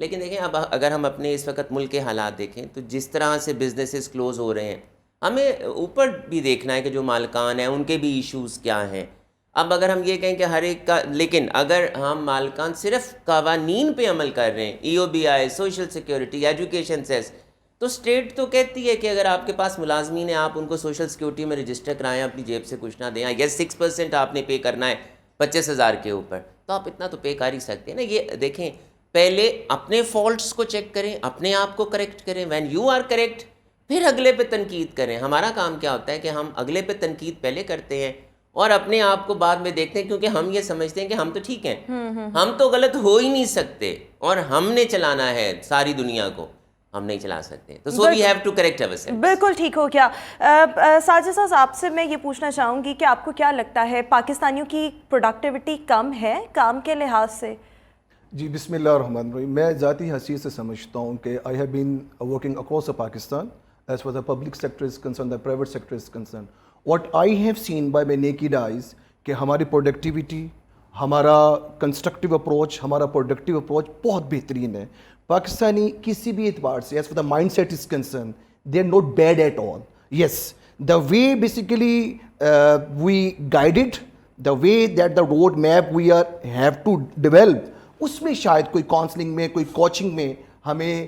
لیکن دیکھیں اب اگر ہم اپنے اس وقت ملک کے حالات دیکھیں تو جس طرح سے بزنسز کلوز ہو رہے ہیں، ہمیں اوپر بھی دیکھنا ہے کہ جو مالکان ہیں ان کے بھی ایشوز کیا ہیں. اب اگر ہم یہ کہیں کہ ہر ایک کا، لیکن اگر ہم مالکان صرف قوانین پہ عمل کر رہے ہیں، EOBI، سوشل سیکیورٹی، ایجوکیشن سیس، تو اسٹیٹ تو کہتی ہے کہ اگر آپ کے پاس ملازمین ہیں آپ ان کو سوشل سیکیورٹی میں رجسٹر کرائیں، اپنی جیب سے کچھ نہ دیں. یس 6% آپ نے پے کرنا ہے 25,000 کے اوپر، تو آپ اتنا تو پے کر ہی سکتے ہیں نا. یہ دیکھیں، پہلے اپنے فالٹس کو چیک کریں، اپنے آپ کو کریکٹ کریں. وین یو آر کریکٹ پھر اگلے پہ تنقید کریں. ہمارا کام کیا ہوتا ہے کہ ہم اگلے پہ تنقید پہلے کرتے ہیں اور اپنے آپ کو بعد میں دیکھتے ہیں، کیونکہ ہم یہ سمجھتے ہیں کہ ہم تو ٹھیک ہیں، ہم تو غلط ہو ہی نہیں سکتے اور ہم نے چلانا ہے ساری دنیا کو، ہم نہیں چلا سکتے. تو so we have to correct ourselves. بالکل ٹھیک ہو گیا. ساجد صاحب آپ سے میں یہ پوچھنا چاہوں گی کہ آپ کو کیا لگتا ہے پاکستانیوں کی پروڈکٹیوٹی کم ہے کام کے لحاظ سے؟ جی بسم اللہ الرحمن الرحیم. میں ذاتی حیثیت سے سمجھتا ہوں کہ I have been working across the Pakistan as for the public sector is concern, the private sector is concern. What I have seen by my naked eyes کہ ہماری پروڈکٹیوٹی، ہمارا کنسٹرکٹیو اپروچ، ہمارا پروڈکٹیو اپروچ بہت بہترین ہے. پاکستانی کسی بھی اعتبار سے as for the mind set is concern they are not bad at all. Yes, the way basically we guided, the way that the road map we are have to develop, اس میں شاید کوئی کاؤنسلنگ میں، کوئی coaching میں ہمیں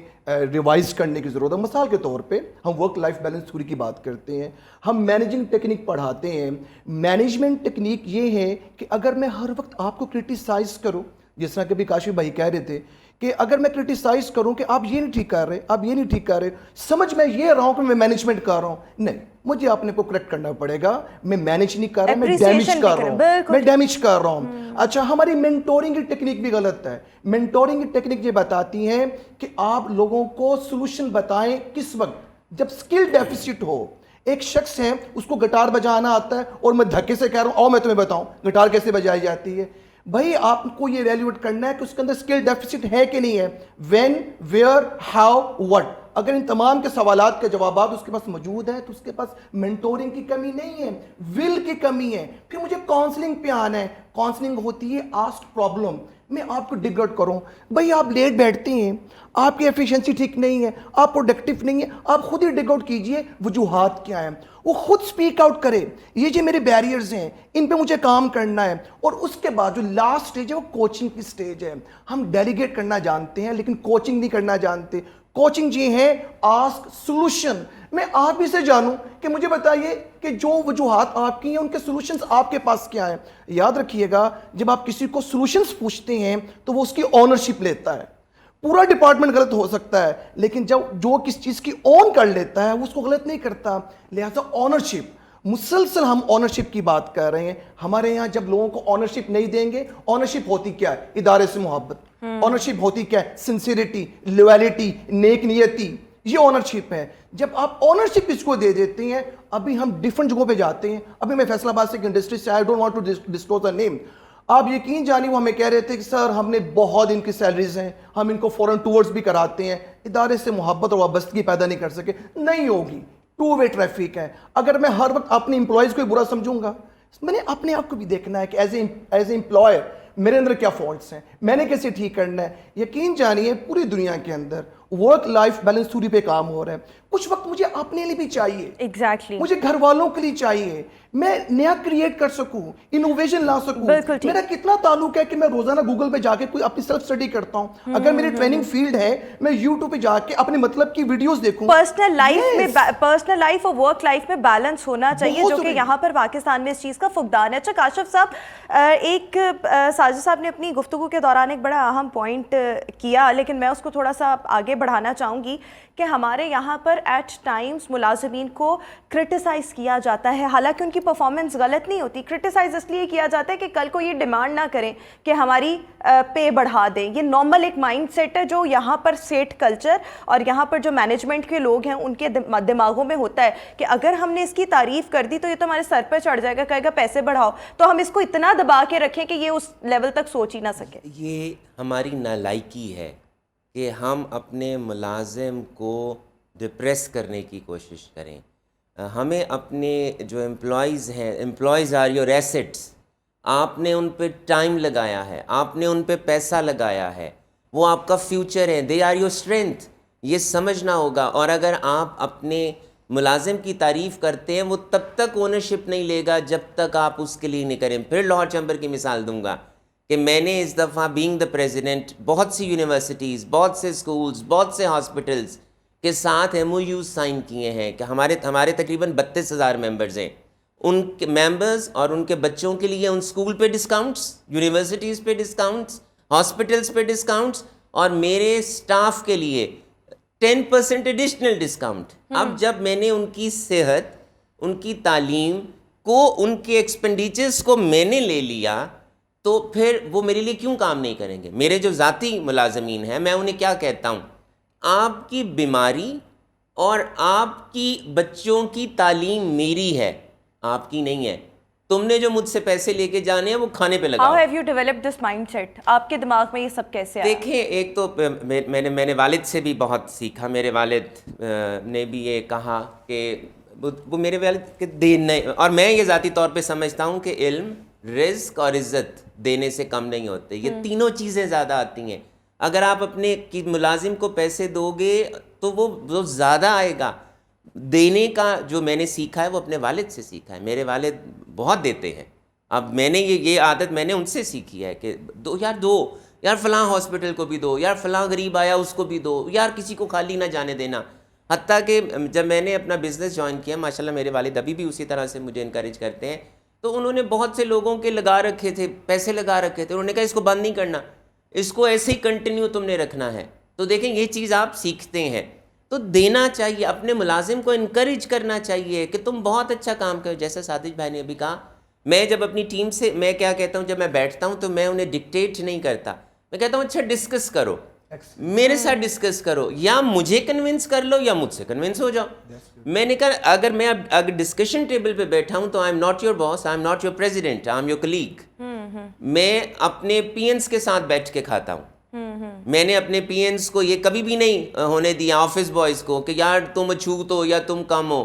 revise کرنے کی ضرورت ہے. مثال کے طور پہ ہم ورک لائف بیلنس تھیوری کی بات کرتے ہیں، ہم مینیجنگ ٹیکنیک پڑھاتے ہیں. مینجمنٹ ٹیکنیک یہ ہے کہ اگر میں ہر وقت آپ کو کرٹیسائز کروں، جس طرح کہ ابھی کاشف بھائی کہہ رہے تھے کہ اگر میں کرٹیسائز کروں کہ آپ یہ نہیں ٹھیک کر رہے، آپ یہ نہیں ٹھیک کر رہے، سمجھ میں یہ رہا ہوں کہ میں مینجمنٹ کر رہا ہوں، نہیں، مجھے اپنے کو کریکٹ کرنا پڑے گا. میں مینیج نہیں کر رہا، میں ڈیمیج کر رہا ہوں، میں ڈیمیج کر رہا ہوں. اچھا، ہماری مینٹورنگ کی ٹیکنیک بھی غلط ہے. مینٹورنگ کی ٹیکنیک یہ بتاتی ہیں کہ آپ لوگوں کو سولوشن بتائیں کس وقت، جب اسکل ڈیفیسٹ ہو. ایک شخص ہے اس کو گٹار بجانا آتا ہے اور میں دھکے سے کہہ رہا ہوں آؤ میں تمہیں بتاؤں گٹار کیسے بجائی جاتی ہے. بھائی آپ کو یہ ایویلویٹ کرنا ہے کہ اس کے اندر اسکل ڈیفیسٹ ہے کہ نہیں ہے. When, where, how, what. اگر ان تمام کے سوالات کے جوابات اس کے پاس موجود ہیں تو اس کے پاس مینٹورنگ کی کمی نہیں ہے، ول کی کمی ہے. پھر مجھے کاؤنسلنگ پہ آنا ہے. کاؤنسلنگ ہوتی ہے آسک پرابلم، میں آپ کو ڈگ آؤٹ کروں. بھائی آپ لیٹ بیٹھتے ہیں، آپ کی ایفیشنسی ٹھیک نہیں ہے، آپ پروڈکٹیو نہیں ہے، آپ خود ہی ڈگ آؤٹ کیجئے وجوہات کیا ہیں. وہ خود سپیک آؤٹ کرے، یہ جو میرے بیریئرز ہیں ان پہ مجھے کام کرنا ہے. اور اس کے بعد جو لاسٹ سٹیج ہے وہ کوچنگ کی سٹیج ہے. ہم ڈیلیگیٹ کرنا جانتے ہیں لیکن کوچنگ نہیں کرنا جانتے. کوچنگ یہ ہے آسک سولوشن. میں آپ ہی سے جانوں کہ مجھے بتائیے کہ جو وجوہات آپ کی ہیں ان کے سولوشنز آپ کے پاس کیا ہیں. یاد رکھیے گا جب آپ کسی کو سولوشنز پوچھتے ہیں تو وہ اس کی اونرشپ لیتا ہے. پورا ڈپارٹمنٹ غلط ہو سکتا ہے لیکن جب جو کس چیز کی اون کر لیتا ہے وہ اس کو غلط نہیں کرتا. لہٰذا اونرشپ، مسلسل ہم اونرشپ کی بات کر رہے ہیں. ہمارے یہاں جب لوگوں کو اونرشپ نہیں دیں گے، اونرشپ ہوتی کیا ہے؟ ادارے سے محبت. اونرشپ ہوتی کیا ہے؟ سنسیریٹی، لویلٹی، نیک نیتی. یہ اونرشپ ہے. جب آپ اونرشپ اس کو دے دیتے ہیں، ابھی ہم ڈفرنٹ جگہوں پہ جاتے ہیں. ابھی میں فیصل آباد سے ایک انڈسٹری سے، I don't want to disclose the name. آپ یقین جانیں وہ ہمیں کہہ رہے تھے کہ سر ہم نے بہت ان کی سیلریز ہیں، ہم ان کو فورن ٹورز بھی کراتے ہیں. ادارے سے محبت اور وابستگی پیدا نہیں کر سکے. نہیں ہوگی، ٹو وے ٹریفک ہے. اگر میں ہر وقت اپنے امپلائیز کو برا سمجھوں گا، میں نے اپنے آپ کو بھی دیکھنا ہے کہ ایز اے امپلائر میرے اندر کیا فالٹس ہیں، میں نے کیسے ٹھیک کرنا ہے. یقین جانیے پوری دنیا کے اندر ورک لائف بیلنس تھیوری پہ کام ہو رہا ہے. کچھ وقت مجھے اپنے لیے بھی چاہیے، ایگزیکٹلی مجھے گھر والوں کے لیے چاہیے، میں نیا کریٹ کر سکوں، انوویشن لا سکوں. میرا کتنا تعلق ہے کہ میں روزانہ گوگل پہ جا کے کوئی اپنی سیلف اسٹڈی کرتا ہوں. اگر میری ٹریننگ فیلڈ ہے میں یوٹیوب پہ جا کے اپنے مطلب کی ویڈیوز دیکھوں. پرسنل لائف اور ورک لائف میں بیلنس ہونا چاہیے، جو کہ یہاں پر پاکستان میں اس چیز کا فقدان ہے. اچھا کاشف صاحب، ایک ساجد صاحب نے اپنی گفتگو کے دوران ایک بڑا اہم پوائنٹ کیا، لیکن میں اس کو تھوڑا سا آگے بڑھانا چاہوں گی کہ ہمارے یہاں پر ایٹ ٹائمز ملازمین کو کرٹیسائز کیا جاتا ہے، حالانکہ ان کی پرفارمنس غلط نہیں ہوتی. کرٹیسائز اس لیے کیا جاتا ہے کہ کل کو یہ ڈیمانڈ نہ کریں کہ ہماری پے بڑھا دیں. یہ نارمل ایک مائنڈ سیٹ ہے جو یہاں پر سیٹ کلچر اور یہاں پر جو مینجمنٹ کے لوگ ہیں ان کے دماغوں میں ہوتا ہے کہ اگر ہم نے اس کی تعریف کر دی تو یہ تو ہمارے سر پہ چڑھ جائے گا، کہے گا پیسے بڑھاؤ، تو ہم اس کو اتنا دبا کے رکھیں کہ یہ اس لیول تک سوچ ہی نہ سکے. یہ ہماری نالائکی ہے کہ ہم اپنے ملازم کو ڈپریس کرنے کی کوشش کریں. ہمیں اپنے جو امپلائیز آر یور ایسٹس. آپ نے ان پہ ٹائم لگایا ہے، آپ نے ان پہ پیسہ لگایا ہے، وہ آپ کا فیوچر ہے, دے آر یور اسٹرینتھ. یہ سمجھنا ہوگا. اور اگر آپ اپنے ملازم کی تعریف کرتے ہیں, وہ تب تک اونرشپ نہیں لے گا جب تک آپ اس کے لیے نہیں کریں. پھر لاہور چیمبر کی مثال دوں گا کہ میں نے اس دفعہ بینگ دا پریزیڈنٹ بہت سی یونیورسٹیز, بہت سے اسکولز, بہت سے ہاسپٹلس کے ساتھ ایم او یوز سائن کیے ہیں کہ ہمارے تقریباً 32,000 ممبرز ہیں. ان کے ممبرز اور ان کے بچوں کے لیے ان اسکول پہ ڈسکاؤنٹس, یونیورسٹیز پہ ڈسکاؤنٹس, ہاسپٹلس پہ ڈسکاؤنٹس, اور میرے اسٹاف کے لیے 10% ایڈیشنل ڈسکاؤنٹ. اب جب میں نے ان کی صحت, ان کی تعلیم کو, ان کے ایکسپینڈیچرز کو میں نے لے لیا, تو پھر وہ میرے لیے کیوں کام نہیں کریں گے؟ میرے جو ذاتی ملازمین ہیں, میں انہیں کیا کہتا ہوں, آپ کی بیماری اور آپ کی بچوں کی تعلیم میری ہے, آپ کی نہیں ہے. تم نے جو مجھ سے پیسے لے کے جانے ہیں وہ کھانے پہ لگاؤ. How have you developed this mindset? آپ کے دماغ میں یہ سب کیسے آیا؟ دیکھیں, ایک تو میں نے والد سے بھی بہت سیکھا. میرے والد نے بھی یہ کہا کہ وہ میرے والد کے دین نہیں, اور میں یہ ذاتی طور پہ سمجھتا ہوں کہ علم, رزق اور عزت دینے سے کم نہیں ہوتے. یہ تینوں چیزیں زیادہ آتی ہیں. اگر آپ اپنے ملازم کو پیسے دو گے تو وہ زیادہ آئے گا. دینے کا جو میں نے سیکھا ہے وہ اپنے والد سے سیکھا ہے. میرے والد بہت دیتے ہیں. اب میں نے یہ عادت میں نے ان سے سیکھی ہے کہ دو یار فلاں ہاسپٹل کو بھی دو, یار فلاں غریب آیا اس کو بھی دو, یار کسی کو خالی نہ جانے دینا. حتیٰ کہ جب میں نے اپنا بزنس جوائن کیا, ماشاءاللہ میرے والد ابھی بھی اسی طرح سے مجھے انکریج کرتے ہیں, تو انہوں نے بہت سے لوگوں کے لگا رکھے تھے, پیسے لگا رکھے تھے. انہوں نے کہا اس کو بند نہیں کرنا, اس کو ایسے ہی کنٹینیو تم نے رکھنا ہے. تو دیکھیں یہ چیز آپ سیکھتے ہیں. تو دینا چاہیے, اپنے ملازم کو انکریج کرنا چاہیے کہ تم بہت اچھا کام کرو. جیسا سادج بھائی نے ابھی کہا, میں جب اپنی ٹیم سے, میں کیا کہتا ہوں, جب میں بیٹھتا ہوں تو میں انہیں ڈکٹیٹ نہیں کرتا. میں کہتا ہوں اچھا ڈسکس کرو, میرے ساتھ ڈسکس کرو, یا مجھے کنونس کر لو یا مجھ سے کنونس ہو جاؤ. میں نے کہا اگر میں اگر ڈسکشن ٹیبل پہ بیٹھا ہوں تو I am not your boss, I am not your president, I am your colleague. میں اپنے پی اینس کے ساتھ بیٹھ کے کھاتا ہوں. میں نے اپنے پی اینس کو یہ کبھی بھی نہیں ہونے دیا, آفس بوائز کو, کہ یار تم اچھوت ہو یا تم کم ہو.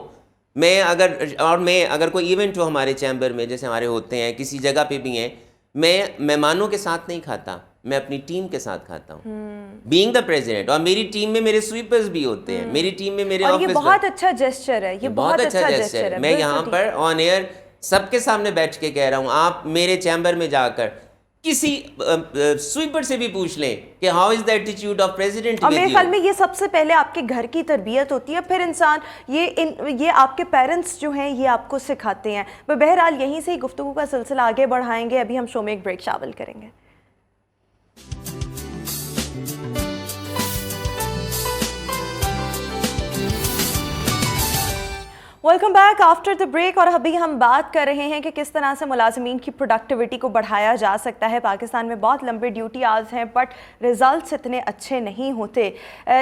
میں اگر کوئی ایونٹ ہو ہمارے چیمبر میں, جیسے ہمارے ہوتے ہیں کسی جگہ پہ بھی ہیں, میں مہمانوں کے ساتھ نہیں کھاتا, میں اپنی ٹیم کے ساتھ کھاتا ہوں, بینگ دا پریزیڈنٹ. اور میری ٹیم میں میرے سویپرز بھی ہوتے ہیں, میری ٹیم میں میرے اور آفس. یہ بہت اچھا جیسچر ہے, یہ بہت اچھا جیسچر ہے. میں یہاں پر آن ایئر سب کے سامنے بیٹھ کے کہہ رہا ہوں, آپ میرے چیمبر میں جا کر کسی سویپر سے بھی پوچھ لیں کہ how is the attitude of president. اور میرے خیال میں یہ سب سے پہلے آپ کے گھر کی تربیت ہوتی ہے, پھر انسان یہ آپ کے پیرنٹس جو ہیں یہ آپ کو سکھاتے ہیں. بہرحال یہیں سے ہی گفتگو کا سلسلہ آگے بڑھائیں گے. ابھی ہم شو میں ایک بریک شامل کریں گے. Welcome back after the break. اور ابھی ہم بات کر رہے ہیں کہ کس طرح سے ملازمین کی پروڈکٹیوٹی کو بڑھایا جا سکتا ہے. پاکستان میں بہت لمبے ڈیوٹی آورز ہیں بٹ ریزلٹس اتنے اچھے نہیں ہوتے.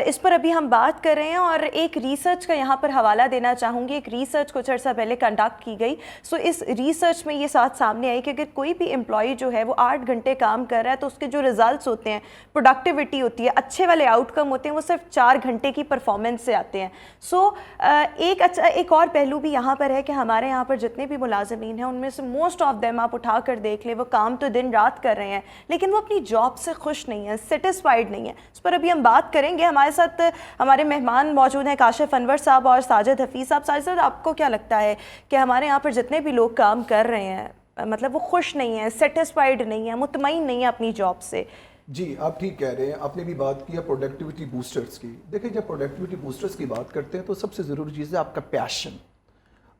اس پر ابھی ہم بات کر رہے ہیں اور ایک ریسرچ کا یہاں پر حوالہ دینا چاہوں گی. ایک ریسرچ کچھ عرصہ پہلے کنڈکٹ کی گئی. سو اس ریسرچ میں یہ ساتھ سامنے آئی کہ اگر کوئی بھی امپلائی جو ہے وہ 8 گھنٹے کام کر رہا ہے تو اس کے جو ریزلٹس ہوتے ہیں, پروڈکٹیوٹی ہوتی ہے, اچھے والے آؤٹ کم ہوتے ہیں, وہ صرف 4 گھنٹے کی پرفارمنس سے آتے ہیں. سو ایک اور پہلو بھی یہاں پر ہے کہ ہمارے یہاں پر جتنے بھی ملازمین ہیں ان میں سے موسٹ آف دیم آپ اٹھا کر دیکھ لیں, وہ کام تو دن رات کر رہے ہیں لیکن وہ اپنی جاب سے خوش نہیں ہیں, سیٹسفائیڈ نہیں ہیں. اس پر ابھی ہم بات کریں گے. ہمارے ساتھ ہمارے مہمان موجود ہیں کاشف انور صاحب اور ساجد حفیظ صاحب. ساجد صاحب, آپ کو کیا لگتا ہے کہ ہمارے یہاں پر جتنے بھی لوگ کام کر رہے ہیں مطلب وہ خوش نہیں ہیں, سیٹسفائیڈ نہیں ہیں, مطمئن نہیں ہیں اپنی جاب سے؟ جی آپ ٹھیک کہہ رہے ہیں. آپ نے بھی بات کی ہے پروڈکٹیوٹی بوسٹرز کی. دیکھیں جب پروڈکٹیوٹی بوسٹرز کی بات کرتے ہیں تو سب سے ضروری چیز ہے آپ کا پیشن,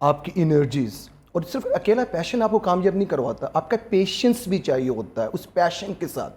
آپ کی انرجیز. اور صرف اکیلا پیشن آپ کو کامیاب نہیں کرواتا, آپ کا پیشنس بھی چاہیے ہوتا ہے اس پیشن کے ساتھ.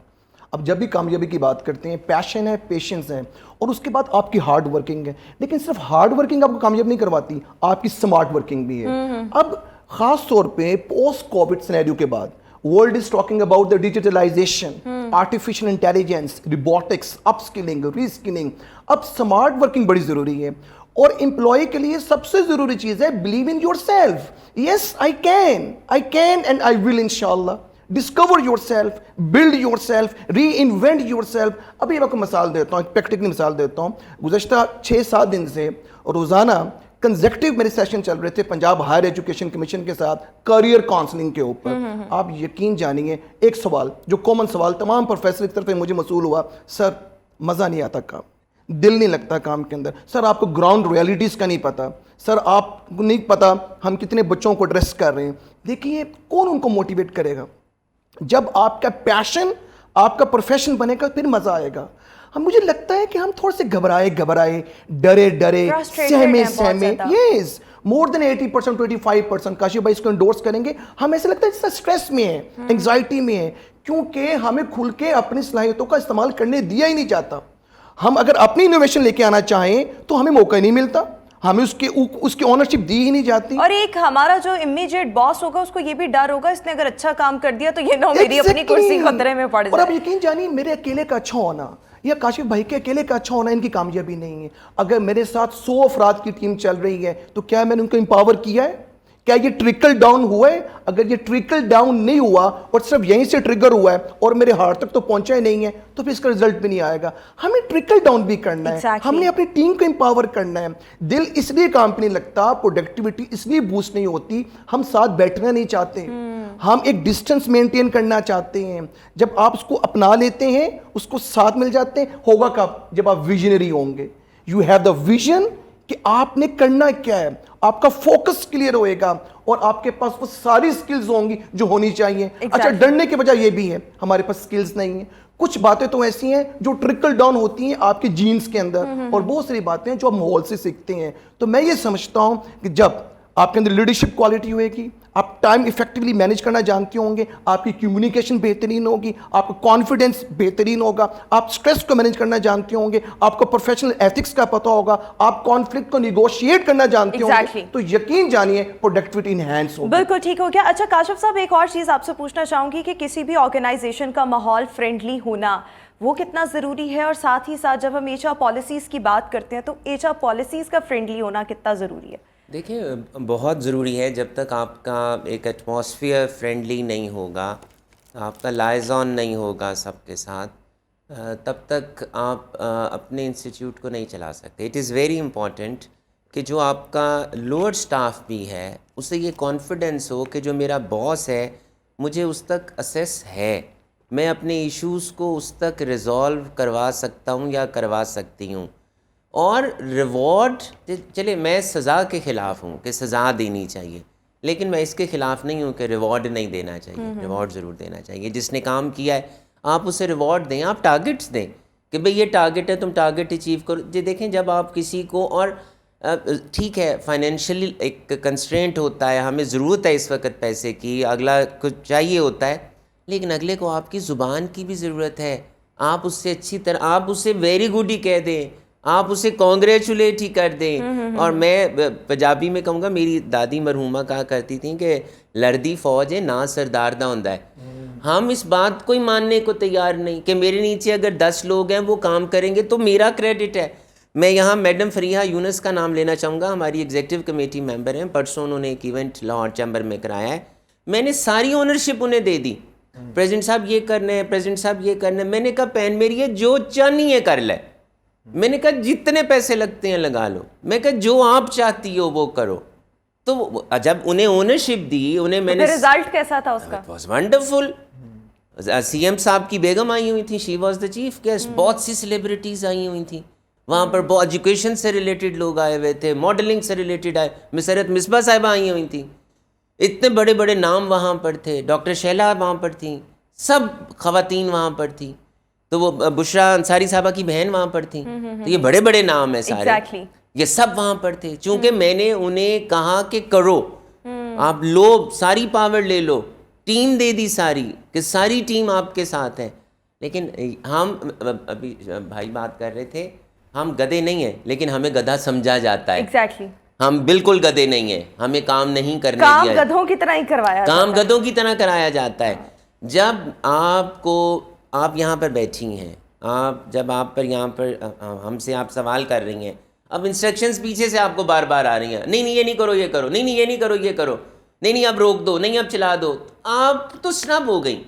اب جب بھی کامیابی کی بات کرتے ہیں پیشن ہے, پیشنس ہے, اور اس کے بعد آپ کی ہارڈ ورکنگ ہے. لیکن صرف ہارڈ ورکنگ آپ کو کامیاب نہیں کرواتی, آپ کی سمارٹ ورکنگ بھی ہے. اب خاص طور پہ پوسٹ کووڈ سینیریو کے بعد world is talking about the digitalization, artificial intelligence, robotics, upskilling, reskilling. اب سمارٹ ورکنگ بڑی ضروری ہے. اور امپلائی کے لیے سب سے ضروری چیز ہے believe in yourself. Yes I can and I will انشاءاللہ. Discover yourself, build yourself, reinvent yourself. ابھی میں آپ کو مثال دیتا ہوں, ایک پریکٹیکل مثال دیتا ہوں. گزشتہ 6-7 دن سے روزانہ کنزیکٹیو میرے سیشن چل رہے تھے پنجاب ہائر ایجوکیشن کمیشن کے ساتھ کیریئر کاؤنسلنگ کے اوپر. آپ یقین جانیے ایک سوال جو کامن سوال تمام پروفیسر کی طرف سے مجھے موصول ہوا, سر مزہ نہیں آتا کام, دل نہیں لگتا کام کے اندر, سر آپ کو گراؤنڈ ریئلٹیز کا نہیں پتا, سر آپ کو نہیں پتا ہم کتنے بچوں کو ایڈریس کر رہے ہیں. دیکھیے کون ان کو موٹیویٹ کرے گا؟ جب آپ کا پیشن آپ کا پروفیشن بنے گا پھر مزہ آئے گا. مجھے لگتا ہے کہ ہم تھوڑے سے گھبرائے ڈرے سہمے. یس, مور دین 80% 25% کاشف بھائی اس کو انڈورس کریں گے. ہم ایسا لگتا ہے جس طرح اسٹریس میں ہے, انگزائٹی میں ہے, کیونکہ ہمیں کھل کے اپنی صلاحیتوں کا استعمال کرنے دیا ہی نہیں جاتا. ہم اگر اپنی انوویشن لے کے آنا چاہیں تو ہمیں موقع ہی نہیں ملتا, ہمیں اس کی اونرشپ دی ہی نہیں جاتی. اور ایک ہمارا جو امیجیٹ باس ہوگا اس کو یہ بھی ڈر ہوگا اس نے اگر اچھا کام کر دیا تو یہ نہ میری اپنی کرسی خطرے میں پڑ جائے. اور اب یقین جانیے میرے اکیلے کا اچھا ہونا یا کاشف بھائی کے اکیلے کا اچھا ہونا ان کی کامیابی نہیں ہے. اگر میرے ساتھ 100 افراد کی ٹیم چل رہی ہے تو کیا میں نے ان کو امپاور کیا ہے؟ کیا یہ ٹرکل ڈاؤن ہوا ہے؟ اگر یہ ٹرکل ڈاؤن نہیں ہوا اور صرف یہیں سے ٹریگر ہوا ہے اور میرے ہارٹ تک تو پہنچا ہی نہیں ہے تو پھر اس کا رزلٹ بھی نہیں آئے گا. ہمیں ٹرکل ڈاؤن بھی کرنا ہے, ہم نے اپنی ٹیم کو امپاور کرنا ہے. دل اس لیے کام پہ نہیں لگتا, پروڈکٹیوٹی اس لیے بوسٹ نہیں ہوتی, ہم ساتھ بیٹھنا نہیں چاہتے, ہم ایک ڈسٹنس مینٹین کرنا چاہتے ہیں. جب آپ اس کو اپنا لیتے ہیں, اس کو ساتھ مل جاتے ہیں, ہوگا کب؟ جب آپ ویژنری ہوں گے. یو ہیو دا ویژن کہ آپ نے کرنا کیا ہے, آپ کا فوکس کلیئر ہوئے گا اور آپ کے پاس وہ ساری سکلز ہوں گی جو ہونی چاہیے. اچھا, ڈرنے کے بجائے یہ بھی ہے ہمارے پاس سکلز نہیں ہیں. کچھ باتیں تو ایسی ہیں جو ٹرکل ڈاؤن ہوتی ہیں آپ کے جینز کے اندر, اور بہت ساری باتیں جو آپ ماحول سے سیکھتے ہیں. تو میں یہ سمجھتا ہوں کہ جب آپ کے اندر لیڈرشپ کوالٹی ہوئے گی, آپ ٹائم افیکٹولی مینیج کرنا جانتے ہوں گے, آپ کی کمیونیکیشن بہترین ہوگی, آپ کا کانفیڈنس بہترین ہوگا, آپ اسٹریس کو مینیج کرنا جانتے ہوں گے, آپ کو پروفیشنل ایتھکس کا پتہ ہوگا, آپ کانفلکٹ کو نیگوشیٹ کرنا جانتے ہوں گے, تو یقین جانیے پروڈکٹیوٹی انہینس ہوگی. بالکل ٹھیک ہو گیا. اچھا کاشف صاحب, ایک اور چیز آپ سے پوچھنا چاہوں گی کہ کسی بھی آرگنائزیشن کا ماحول فرینڈلی ہونا وہ کتنا ضروری ہے, اور ساتھ ہی ساتھ جب ہم ایچ آر پالیسیز کی بات کرتے ہیں تو ایچ آر پالیسیز کا فرینڈلی ہونا کتنا ضروری ہے؟ دیکھیں بہت ضروری ہے. جب تک آپ کا ایک ایٹماسفیئر فرینڈلی نہیں ہوگا, آپ کا لائزون نہیں ہوگا سب کے ساتھ, تب تک آپ اپنے انسٹیٹیوٹ کو نہیں چلا سکتے. اٹ از ویری امپورٹنٹ کہ جو آپ کا لوور سٹاف بھی ہے اسے یہ کانفیڈنس ہو کہ جو میرا باس ہے مجھے اس تک اسیس ہے, میں اپنے ایشوز کو اس تک ریزالو کروا سکتا ہوں یا کروا سکتی ہوں. اور ریوارڈ, چلے میں سزا کے خلاف ہوں کہ سزا دینی چاہیے, لیکن میں اس کے خلاف نہیں ہوں کہ ریوارڈ نہیں دینا چاہیے. ریوارڈ ضرور دینا چاہیے. جس نے کام کیا ہے آپ اسے ریوارڈ دیں, آپ ٹارگٹس دیں کہ بھئی یہ ٹارگٹ ہے, تم ٹارگٹ اچیو کرو. جی دیکھیں جب آپ کسی کو, اور ٹھیک ہے فائنینشلی ایک کنسٹرینٹ ہوتا ہے, ہمیں ضرورت ہے اس وقت پیسے کی, اگلا کچھ چاہیے ہوتا ہے, لیکن اگلے کو آپ کی زبان کی بھی ضرورت ہے. آپ اس سے اچھی طرح, آپ اسے ویری گڈ ہی کہہ دیں, آپ اسے کانگریچولیٹ ہی کر دیں. اور میں پنجابی میں کہوں گا, میری دادی مرحومہ کہا کرتی تھیں کہ لڑدی فوج ہے نا سردار دا ہوندا ہے. ہم اس بات کو ہی ماننے کو تیار نہیں کہ میرے نیچے اگر 10 لوگ ہیں وہ کام کریں گے تو میرا کریڈٹ ہے. میں یہاں میڈم فریحہ یونس کا نام لینا چاہوں گا, ہماری ایگزیکٹو کمیٹی ممبر ہیں. پرسوں انہوں نے ایک ایونٹ لاہور چیمبر میں کرایا ہے, میں نے ساری اونرشپ انہیں دے دی. پریزیڈنٹ صاحب یہ کرنا ہے, پریزیڈنٹ صاحب یہ کرنا ہے. میں نے کہا پین میری ہے, جو چاہنی ہے کر لے. میں نے کہا جتنے پیسے لگتے ہیں لگا لو. میں کہا جو آپ چاہتی ہو وہ کرو. تو جب انہیں اونرشپ دی, انہیں میں نے, رزلٹ کیسا تھا اس کا؟ It was wonderful. C M صاحب کی بیگم آئی ہوئی تھیں, she was the chief guest. بہت سی سیلیبریٹیز آئی ہوئی تھیں وہاں پر, بہت ایجوکیشن سے ریلیٹڈ لوگ آئے ہوئے تھے, ماڈلنگ سے ریلیٹڈ آئے, مسرت مصباح صاحبہ آئی ہوئی تھیں, اتنے بڑے بڑے نام وہاں پر تھے, ڈاکٹر شیلا وہاں پر تھیں, سب خواتین وہاں پر تھیں. تو وہ بشرا انصاری صاحبہ کی بہن وہاں پر تھیں. تو یہ بڑے بڑے نام ہیں سارے, یہ سب وہاں پر تھے. چونکہ میں نے انہیں کہا کہ کرو, آپ لو, ساری پاور لے لو, ٹیم دے دی ساری, کہ ساری ٹیم آپ کے ساتھ ہے. لیکن ہم ابھی بھائی بات کر رہے تھے, ہم گدھے نہیں ہیں لیکن ہمیں گدھا سمجھا جاتا ہے. ہم بالکل گدھے نہیں ہیں, ہمیں کام نہیں کرنے دیا, کام گدھوں کی طرح ہی کروایا, کام گدھوں کی طرح کرایا جاتا ہے. جب آپ کو, آپ یہاں پر بیٹھی ہیں, جب آپ پر یہاں پر ہم سے آپ سوال کر رہی ہیں, اب انسٹرکشنز پیچھے سے آپ کو بار بار آ رہی ہیں, نہیں یہ نہیں کرو یہ کرو, نہیں یہ نہیں کرو یہ کرو, نہیں اب روک دو, نہیں اب چلا دو. آپ تو سنب ہو گئی,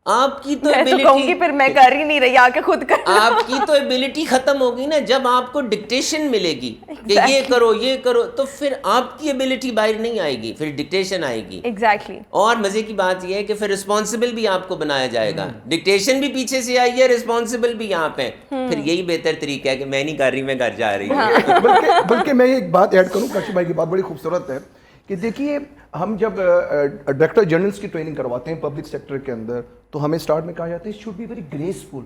آپ کی تو میں تو کہوں گی پھر میں کر ہی نہیں رہی، آ کے خود کر. آپ کی تو ایبلٹی ختم ہوگی نا جب آپ کو ڈکٹیشن ملے گی کہ یہ کرو یہ کرو، تو پھر آپ کی ایبلٹی باہر نہیں آئے گی، پھر ڈکٹیشن آئے گی. ایگزیکٹلی. اور مزے کی بات یہ ہے کہ پھر رسپانسبل بھی آپ کو بنایا جائے گا. ڈکٹیشن بھی پیچھے سے آئی ہے، رسپانسبل بھی یہاں پہ. پھر یہی بہتر طریقہ ہے کہ میں نہیں کر رہی، میں گھر جا رہی ہوں. بلکہ میں ایک بات ایڈ کروں، کاشف بھائی کی بات بڑی خوبصورت ہے کہ دیکھیے ہم جب ڈائریکٹر جنرلس کی ٹریننگ کرواتے ہیں پبلک سیکٹر کے اندر تو ہمیں اسٹارٹ میں کہا جاتا ہے should be very graceful.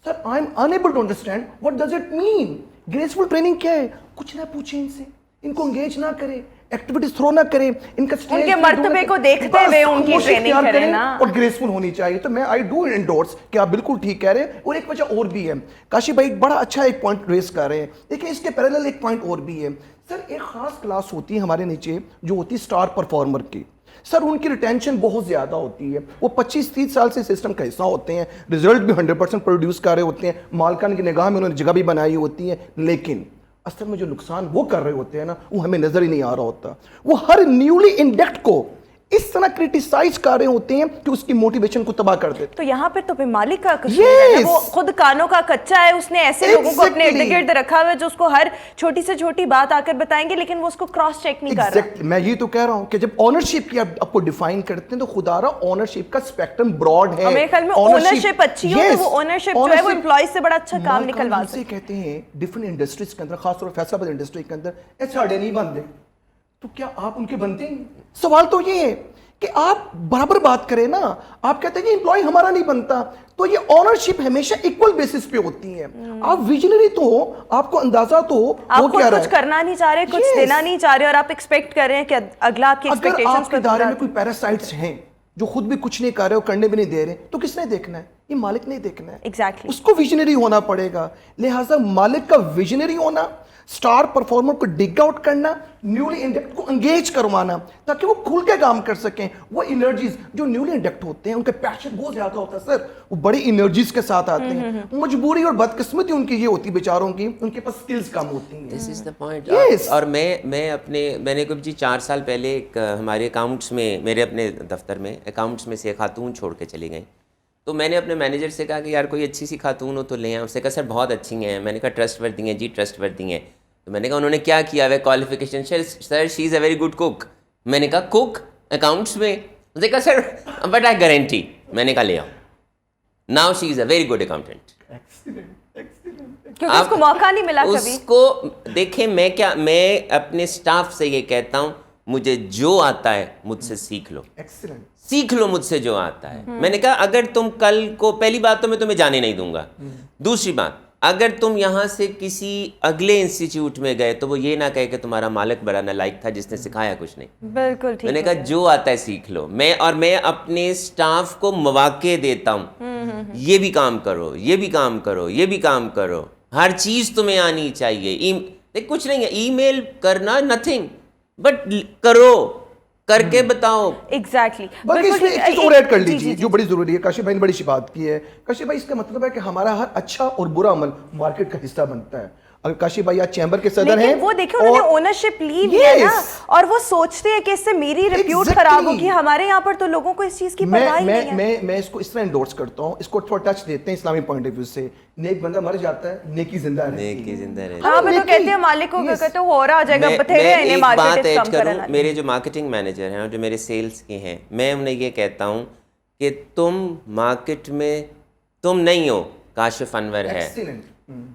Sir I am unable to understand what does it mean. Graceful training کیا ہے؟ کچھ نہ پوچھیں ان سے، ان کو انگیج نہ کریں، ایکٹیویٹیز تھرو نہ کریں، ان کا ان کے مرتبے کو دیکھتے ہوئے ان کی ٹریننگ کریں نا، اور گریسفل ہونی چاہیے. تو میں آئی ڈو انڈورس کہ آپ بالکل ٹھیک کہہ رہے ہیں. اور ایک وجہ اور بھی ہے، کاشف بھائی بڑا اچھا ایک پوائنٹ ریز کر رہے ہیں، لیکن اس کے پیرالل ایک پوائنٹ اور بھی ہے. سر ایک خاص کلاس ہوتی ہے ہمارے نیچے جو ہوتی ہے اسٹار پرفارمر کی. سر ان کی ریٹینشن بہت زیادہ ہوتی ہے، وہ 25-30 سال سے سسٹم کا حصہ ہوتے ہیں، رزلٹ بھی 100% پروڈیوس کر رہے ہوتے ہیں، مالکان کی نگاہ میں انہوں نے جگہ بھی بنائی ہوتی ہے، لیکن اصل میں جو نقصان وہ کر رہے ہوتے ہیں نا وہ ہمیں نظر ہی نہیں آ رہا ہوتا. وہ ہر نیولی انڈکٹ کو اس طرح کرٹیسائز کر رہے ہوتے ہیں کہ اس کی موٹیویشن کو تباہ کر دیتے. تو یہاں پہ تو مالک کا قصور ہے نا، وہ خود کانوں کا کچا ہے، اس نے ایسے لوگوں کو اپنے ارد گرد رکھا ہوا ہے جو اس کو ہر چھوٹی سے چھوٹی بات آ کر بتائیں گے، لیکن وہ اس کو کراس چیک نہیں کر رہا. میں یہ تو کہہ رہا ہوں کہ جب اونرشپ کی آپ کو ڈیفائن کرتے ہیں تو خدا رہا اونرشپ کا اسپیکٹرم براڈ ہے. میرے خیال میں اونرشپ اچھی ہو تو وہ اونرشپ جو ہے وہ امپلائیز سے بڑا اچھا کام نکلوا سکتے ہیں. کہتے ہیں ڈفرنٹ انڈسٹریز کے اندر، خاص طور پر فیصلہ آباد انڈسٹری کے اندر ایچ آر ڈے نہیں بنتے، تو کیا آپ ان کے بنتے ہیں؟ سوال تو یہ ہے کہ آپ برابر بات کریں نا. آپ کہتے ہیں کہ امپلائی ہمارا نہیں بنتا، تو یہ اونرشپ ہمیشہ ایکول بیسس پہ ہوتی ہے. آپ ویژنری تو ہو، آپ کو اندازہ تو ہو آپ خود کچھ کرنا نہیں چاہ رہے، کچھ دینا نہیں چاہ رہے، اور آپ ایکسپیکٹ کر رہے ہیں کہ اگلا آپ کی ایکسپیکٹیشنز اگر آپ کے دائرے میں کوئی پیراسائٹس ہیں جو خود بھی کچھ نہیں کر رہے اور کرنے بھی نہیں دے رہے، تو کس نے دیکھنا ہے؟ یہ مالک نہیں دیکھنا ہے. ایگزیکٹلی. اس کو ویژنری ہونا پڑے گا. لہٰذا مالک کا ویژنری ہونا، سٹار پرفارمر کو ڈگ آؤٹ کرنا، نیولی انڈکٹ کو انگیج کروانا تاکہ وہ کھل کے کام کر سکیں. وہ انرجیز جو نیولی انڈکٹ ہوتے ہیں ان کا پیشن بہت زیادہ ہوتا ہے سر، وہ بڑی انرجیز کے ساتھ آتے ہیں. مجبوری اور بدقسمتی ان کی یہ ہوتی بیچاروں کی، ان کے پاس سکلز کم ہوتی ہیں. دس از دا پوائنٹ. اور میں نے کچھ 4 سال پہلے ایک ہمارے اکاؤنٹس میں، میرے اپنے دفتر میں اکاؤنٹس میں سے ایک خاتون چھوڑ کے چلی گئیں. تو میں نے اپنے مینیجر سے کہا کہ یار کوئی اچھی سی خاتون ہو تو لیں. اس نے کہا سر بہت اچھی ہیں. میں نے کہا ٹرسٹ وردی ہیں؟ جی ٹرسٹ وردی ہیں. تو میں نے کہا انہوں نے کیا کیا ہے qualification? Sir she is a very good cook. میں نے کہا کوک اکاؤنٹس میں؟ اس نے کہا سر بٹ آئی گارنٹی. میں نے کہا لے آؤ. Now she is a very good accountant. کیونکہ اس کو موقع نہیں ملا کبھی. اس کو دیکھیں، میں اپنے سٹاف سے یہ کہتا ہوں مجھے جو آتا ہے مجھ سے سیکھ لو. سیکھ لو مجھ سے جو آتا ہے. میں نے کہا اگر تم کل کو، پہلی بات تو میں تمہیں جانے نہیں دوں گا. دوسری بات، اگر تم یہاں سے کسی اگلے انسٹیٹیوٹ میں گئے تو وہ یہ نہ کہے کہ تمہارا مالک بڑا نالائق تھا جس نے سکھایا کچھ نہیں. بالکل ٹھیک. میں نے کہا جو آتا ہے سیکھ لو. میں اپنے سٹاف کو مواقع دیتا ہوں، یہ بھی کام کرو، یہ بھی کام کرو، یہ بھی کام کرو، ہر چیز تمہیں آنی چاہیے. کچھ نہیں ہے ای میل کرنا، نتھنگ، بٹ کرو، کر کے بتاؤ. ایگزیکٹلی. باقی اس میں ایک چیز اور ایڈ کر لیجیے جو بڑی ضروری ہے. کاشف بھائی نے بڑی سی بات کی ہے. کاشف بھائی اس کا مطلب ہے کہ ہمارا ہر اچھا اور برا عمل مارکیٹ کا حصہ بنتا ہے. اگر کاشف بھائی آج چیمبر کے صدر ہیں، وہ دیکھیں انہوں نے اونرشپ لی بھی ہے نا، اور وہ سوچتے ہیں کہ اس سے میری ریپیوٹ خراب ہوگی. ہمارے یہاں پر تو لوگوں کو اس چیز کی پرواہ ہی نہیں ہے. میں اس کو اس طرح انڈورس کرتا ہوں، اس کو تھوڑا ٹچ دیتے ہیں اسلامی پوائنٹ آف ویو سے. نیک بندہ مر جاتا ہے، نیکی زندہ رہتی ہے. نیکی زندہ رہتی ہے. ہاں میں تو کہتے ہیں مالکوں کو کہتے ہیں ہو رہا جائے گا بتھیرے انہیں مارکیٹ کم کرنا. میرے جو مارکیٹنگ مینیجر ہیں اور جو میرے سیلز کے ہیں، میں انہیں یہ کہتا ہوں کہ تم مارکیٹ میں تم نہیں ہو، کاشف انور ہے.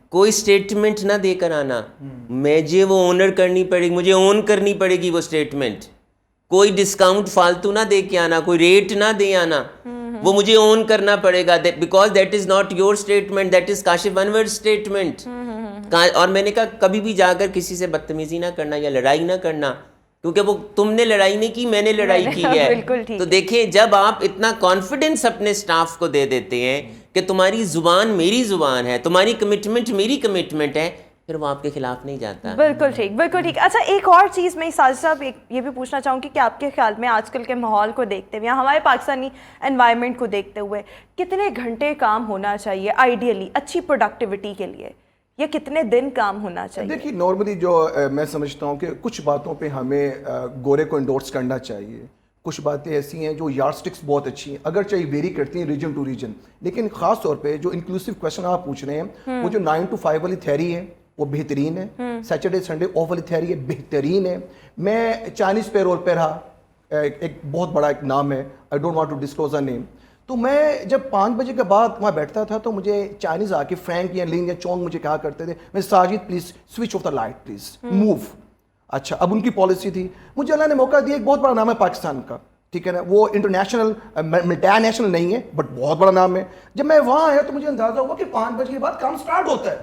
کوئی سٹیٹمنٹ نہ دے کر آنا، مجھے وہ اونر کرنی پڑے گی، مجھے اون کرنی پڑے گی وہ سٹیٹمنٹ. کوئی ڈسکاؤنٹ فالتو نہ دے کے آنا، کوئی ریٹ نہ دے آنا، وہ مجھے اون کرنا پڑے گا. Because that is not your statement, that is Kashif Anwar statement. اور میں نے کہا کبھی بھی جا کر کسی سے بدتمیزی نہ کرنا یا لڑائی نہ کرنا، کیونکہ وہ تم نے لڑائی نہیں کی، میں نے لڑائی کی ہے. تو دیکھیں جب آپ اتنا کانفیڈنس اپنے سٹاف کو دے دیتے ہیں کہ تمہاری زبان میری زبان ہے، تمہاری کمٹمنٹ میری کمٹمنٹ ہے، پھر وہ آپ کے خلاف نہیں جاتا. بالکل ٹھیک، بالکل ٹھیک. اچھا ایک اور چیز میں ساجد صاحب یہ بھی پوچھنا چاہوں گی کہ آپ کے خیال میں آج کل کے ماحول کو دیکھتے ہوئے، ہمارے پاکستانی انوائرمنٹ کو دیکھتے ہوئے، کتنے گھنٹے کام ہونا چاہیے آئیڈیلی اچھی پروڈکٹیوٹی کے لیے، یا کتنے دن کام ہونا چاہیے؟ دیکھیے نارملی جو میں سمجھتا ہوں کہ کچھ باتوں پہ ہمیں گورے کو انڈورس کرنا چاہیے، کچھ باتیں ایسی ہیں جو یارڈ سٹکس بہت اچھی ہیں اگرچہ یہ ویری کرتی ہیں ریجن ٹو ریجن, لیکن خاص طور پہ جو انکلوسیو کویشچن آپ پوچھ رہے ہیں وہ جو 9 to 5 والی تھیوری ہے وہ بہترین ہے, سیٹرڈے سنڈے آف والی تھیوری ہے بہترین ہے. میں چائنیز پے رول پہ رہا, ایک بہت بڑا ایک نام ہے, I don't want to disclose a name. تو میں جب 5 بجے کے بعد وہاں بیٹھتا تھا تو مجھے چائنیز آ کے فرینک یا لنگ یا چونگ مجھے کہا کرتے تھے, میں Sajid please switch of the light please move. اچھا اب ان کی پالیسی تھی, مجھے اللہ نے موقع دیا, ایک بہت بڑا نام ہے پاکستان کا, ٹھیک ہے نا, وہ انٹرنیشنل ملٹا نیشنل نہیں ہے بٹ بہت بڑا نام ہے. جب میں وہاں آیا تو مجھے اندازہ ہوا کہ 5 بجے کے بعد کام سٹارٹ ہوتا ہے.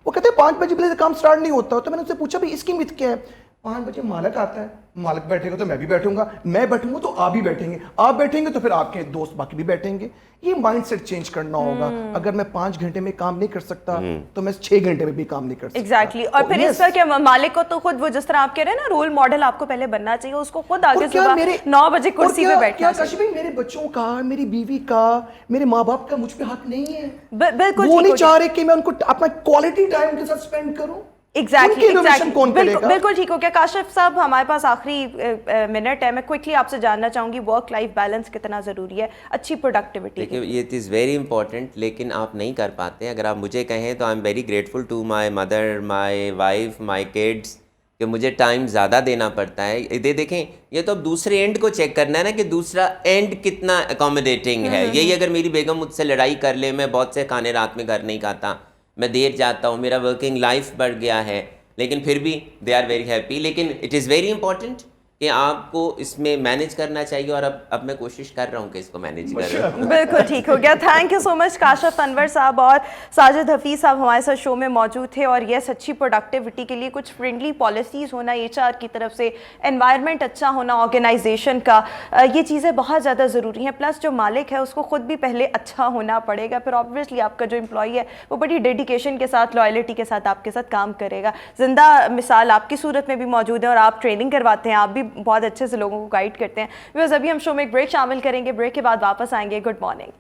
وہ کہتے ہیں 5 بجے پہلے کام سٹارٹ نہیں ہوتا. تو میں نے ان سے پوچھا بھائی اس کی مت کیا ہے؟ 5 بجے مالک آتا ہے, مالک بیٹھے گا تو میں بھی بیٹھوں گا, میں بیٹھوں گا تو آپ بھی بیٹھیں گے, آپ بیٹھیں گے تو پھر آپ کے دوست باقی بھی بیٹھیں گے. یہ مائنڈ سیٹ چینج کرنا ہوگا. اگر میں 5 گھنٹے میں کام نہیں کر سکتا تو میں 6 گھنٹے میں بھی کام نہیں کر سکتا. ایگزیکٹلی. اور پھر اس کا کیا مالک کو تو خود وہ جس طرح آپ کہہ رہے ہیں نا رول ماڈل آپ کو پہلے بننا چاہیے, اس کو خود آگے صبح 9 بجے کرسی پہ بیٹھنا چاہیے. کاشی میرے بچوں کا, میری بیوی کا, میرے ماں باپ کا مجھ پہ حق نہیں ہے. بالکل وہ نہیں چاہ رہے کہ میں ان کو اپنا کوالٹی ٹائم کے ساتھ اسپینڈ کروں. بالکل ٹھیک ہو گیا. کاشف صاحب ہمارے پاس آخری منٹ ہے, میں کوئکلی آپ سے جاننا چاہوں گی ورک لائف بیلنس کتنا ضروری ہے اچھی پروڈکٹیوٹی. دیکھیے یہ اٹ از ویری امپورٹنٹ, لیکن آپ نہیں کر پاتے. اگر آپ مجھے کہیں تو I am very grateful to my mother, my wife, my kids, کہ مجھے ٹائم زیادہ دینا پڑتا ہے. یہ دیکھیں یہ تو اب دوسرے اینڈ کو چیک کرنا ہے نا کہ دوسرا اینڈ کتنا اکوموڈیٹنگ ہے. یہی اگر میری بیگم مجھ سے لڑائی کر لے, میں بہت سے کھانے رات میں گھر نہیں کھاتا, میں دیر جاتا ہوں, میرا ورکنگ لائف بڑھ گیا ہے, لیکن پھر بھی دے آر ویری ہیپی. لیکن اٹ از ویری امپورٹنٹ کہ آپ کو اس میں مینیج کرنا چاہیے, اور اب میں کوشش کر رہا ہوں کہ اس کو مینیج کر رہا ہوں. بالکل ٹھیک ہو گیا. تھینک یو سو مچ کاشف انور صاحب اور ساجد حفیظ صاحب ہمارے ساتھ شو میں موجود تھے. اور یس اچھی پروڈکٹیوٹی کے لیے کچھ فرینڈلی پالیسیز ہونا HR کی طرف سے, انوائرمنٹ اچھا ہونا آرگنائزیشن کا, یہ چیزیں بہت زیادہ ضروری ہیں. پلس جو مالک ہے اس کو خود بھی پہلے اچھا ہونا پڑے گا, پھر آبویسلی آپ کا جو امپلائی ہے وہ بڑی ڈیڈیکیشن کے ساتھ لائلٹی کے ساتھ آپ کے ساتھ کام کرے گا. زندہ مثال آپ کی صورت میں بھی موجود ہے اور آپ ٹریننگ کرواتے ہیں, آپ بھی بہت اچھے سے لوگوں کو گائیڈ کرتے ہیں. ابھی ہم شو میں ایک بریک شامل کریں گے, بریک کے بعد واپس آئیں گے. Good morning.